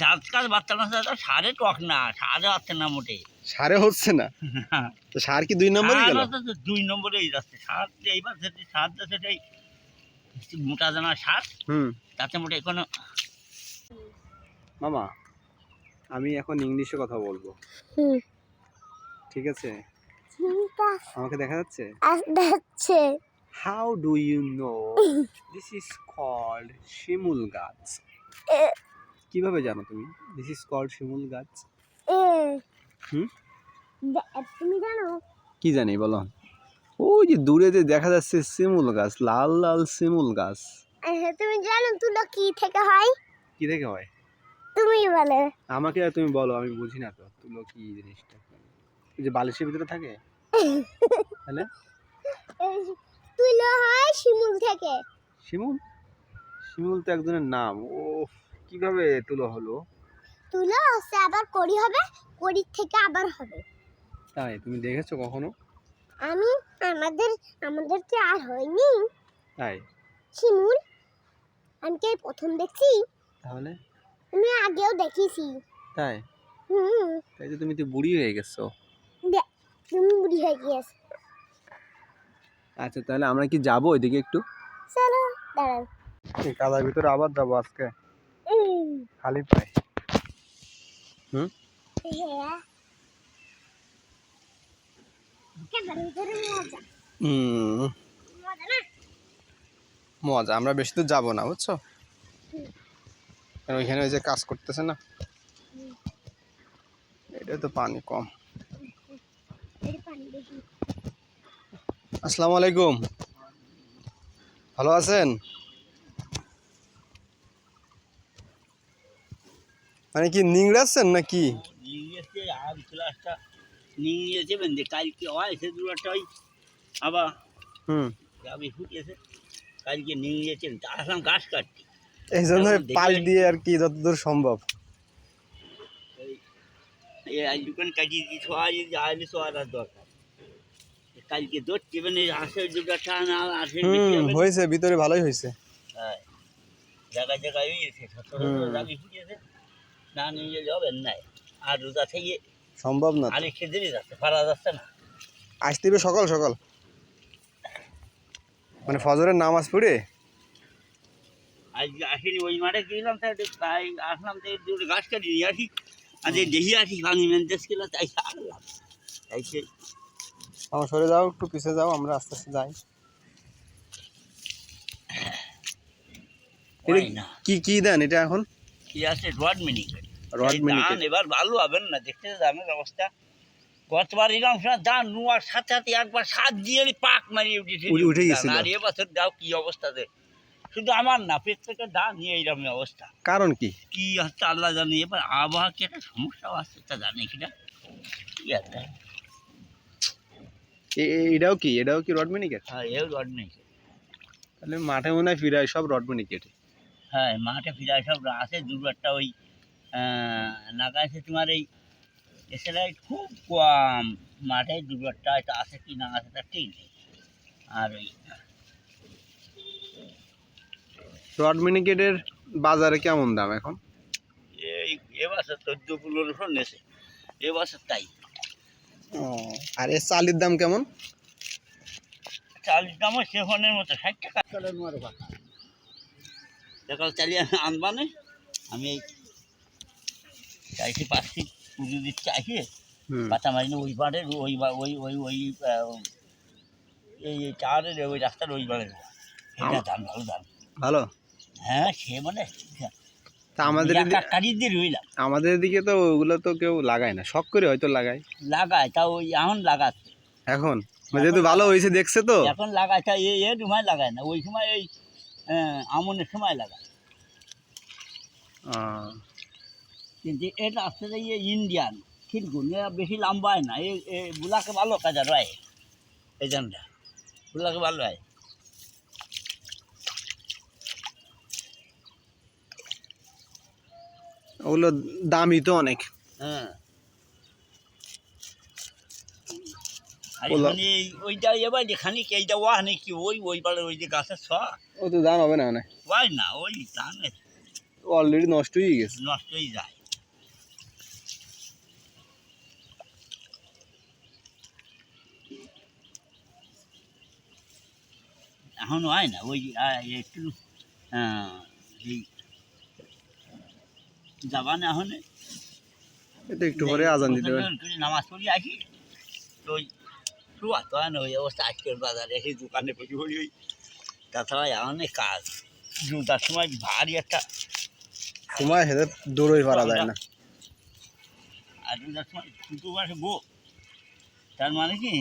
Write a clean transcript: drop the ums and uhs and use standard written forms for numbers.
জাত কাজ বাচ্চা মাছ তো সারে টক না, সারে হচ্ছে না মোটে। সারে হচ্ছে না তো সার কি 2 নম্বরই গেল? সার তো 2 নম্বরেই যাচ্ছে। সার এইবার যেটি সার যাচ্ছে সেটাই মোটা দানা সার, তাতে মোটে কোনো। মামা আমি এখন ইংলিশে কথা বলবো, ঠিক আছে? আমাকে দেখা যাচ্ছে? দেখছে। How do you know this is called শিমুল গাছ? কিভাবে জানো তুমি দিস ইজ কল্ড শিমুল গাছ? তুমি জানো? কি জানি বলো। ওই যে দূরে যে দেখা যাচ্ছে শিমুল গাছ, লাল লাল শিমুল গাছ। তুমি জানো তুলো কি থেকে হয়? কি থেকে হয়? তুমি বলো। আমাকে তুমি বলো, আমি বুঝি না তো তুলো কি জিনিসটা। এই যে বালিশের ভিতরে থাকে তাহলে তুলো হয় শিমুল থেকে। শিমুল? শিমুল তো একজনের নাম। ও কিভাবে তুলো হলো? তুলো হচ্ছে আবার কড়ি হবে, কড়ির থেকে আবার হবে। তাই তুমি দেখেছো কখনো? আমি আমাদের কি আর হয়নি তাই শিমুল? আমি কি প্রথম দেখছি? তাহলে আমি আগেও দেখেছি। তাই তাই তো তুমি তো বুড়ি হয়ে গেছো। তুমি বুড়ি হয়ে গিয়েছো। আচ্ছা তাহলে আমরা কি যাবো ওইদিকে একটু? চলো দাঁড়াও। এই কাদার ভিতরে আবার যাবো আজকে খালি পায়ে? হ্যাঁ কাদার ভিতরে মজা। মজা না? মজা। আমরা বেশি দূর যাবো না বুঝছো, কারণ ওইখানে ওই যে কাজ করতেছে না, এটা তো পানি কম। আসসালামু আলাইকুম, ভালো আছেন? মানে কি নিংড়াচ্ছেন নাকি? নিয়েছে আর ক্লাসটা নিয়েছে বেঁধে কালকে হয় সে দুটাই আবার যাবে ফুটিয়েছে। কালকে নিয়েছে আসলাম গাছ কাটতে, এই জন্য পাশ দিয়ে আর কি যতদূর সম্ভব। এই দোকান কাটিয়ে দিয়ে ছোঁয়া যদি আসলে ছোঁয়ার আর দরকার। কালকে ধরতে মানে আসে দুটা না আসে হয়েছে ভিতরে ভালোই হয়েছে। হ্যাঁ জায়গায় জায়গায় হয়েছে, যাবি ফুটিয়েছে না নিয়ে যাবেন নাই। আর রোজা থেকে সম্ভব না, আরেক সেদিনই যাচ্ছে, পারা যাচ্ছে না। আসতে হবে সকাল সকাল, মানে ফজরের নামাজ পড়ে। আজকে আসিনি, ওই মাঠে গেলাম তাই আসলাম, তাই দুটো গাছ কাটি নিয়ে আসি। আর দেখি আসি ভাঙি মেনতেস গেল তাই আসলাম। তাই সে আমার সরে যাও, একটু পিছিয়ে যাও, আমরা আস্তে আস্তে যাই। না কি কি দেন এটা এখন? কি আছে রড মিনিকেট। রড মিনিকেট এবার ভালো হবেন না, দেখতে দামের অবস্থা। গতবার এলাম ধান নোয়ার সাথে সাথে একবার সাত দিয়ে পাক মারিয়ে উঠে গেছিল। আর এবছর দাও কি অবস্থাতে, শুধু আমার না প্রত্যেকের ধান নিয়ে এইরকম অবস্থা। কারণ কি কি হচ্ছে আল্লাহ জানি। এবার আবহাওয়া কি একটা সমস্যাও আসছে তা জানি কিনা কি একটা। এটাও কি রড মিনিকেট? হ্যাঁ এও রড মিনিকেট। তাহলে মাঠে মনে হয় ফিরায় সব রড মিনিকেট। হ্যাঁ মাঠে ফিরায় সব আছে, দুটো ওই লাগাইছে তোমার এই এছাড়াই খুব কম মাঠে দুটো আছে কি না আছে তা ঠিক নেই। আর ওই রড মিনিকেটের বাজারে কেমন দাম এখন? এই এবছর 14-1500 নেছে এবছর তাই। আর এর চালের দাম কেমন? চালের দামও সেফনের মতো 60 টাকা করে নেওয়ার কথা। সকাল চালিয়ে আনবানে আমি এই চাইছি পাচ্ছি পুজো দিতে চাইছি পাতা মারিনি ওই বাড়ের ওই ওই ওই ওই এই চারের ওই রাস্তার ওই বাড়ের এটা দাম ভালো দাম ভালো। হ্যাঁ সে মানে তা কাটিয়ে দিয়ে রইলাম। আমাদের দিকে তো ওগুলো তো কেউ লাগায় না, শখ করে হয়তো লাগায়। লাগায় তা ওই এখন লাগাচ্ছে এখন যেহেতু ভালো হয়েছে দেখছে তো এখন লাগায় তা এ সময় লাগায় না, ওই সময় ওই আমনের সময় লাগায়। কিন্তু এটা আসলে ইন্ডিয়ান কিন্তু বেশি লম্বায় না, এগুলাকে ভালো কাজে রয় এই জানটা গুলাকে ভালো হয়। ওগুলো দামই তো অনেক। হ্যাঁ ওইটা এবার খানিক এইটা ওয়া নাকি ওই ওই পাড়ে ওই যে গাছের ছ ও তো দাম হবে না অনেক। ওয়াই না ওই দামে অলরেডি নষ্ট হয়ে গেছে। নষ্টই যায়। এখন হয় না ওই একটু এই যাবানে এখন এটা একটু পরে আজান দিতে হবে। নামাজ পড়ি আসি তো ওই শুয়া তো হয় না ওই অবস্থা আজকের বাজারে এসে দোকানে পড়ি পড়ি ওই তাছাড়া অনেক কাজ জুতার সময় ভারী একটা সময় হেঁটে দৌড়ই পারা যায় না। আর জুতার সময় দুটো মাসে গো তার মানে কি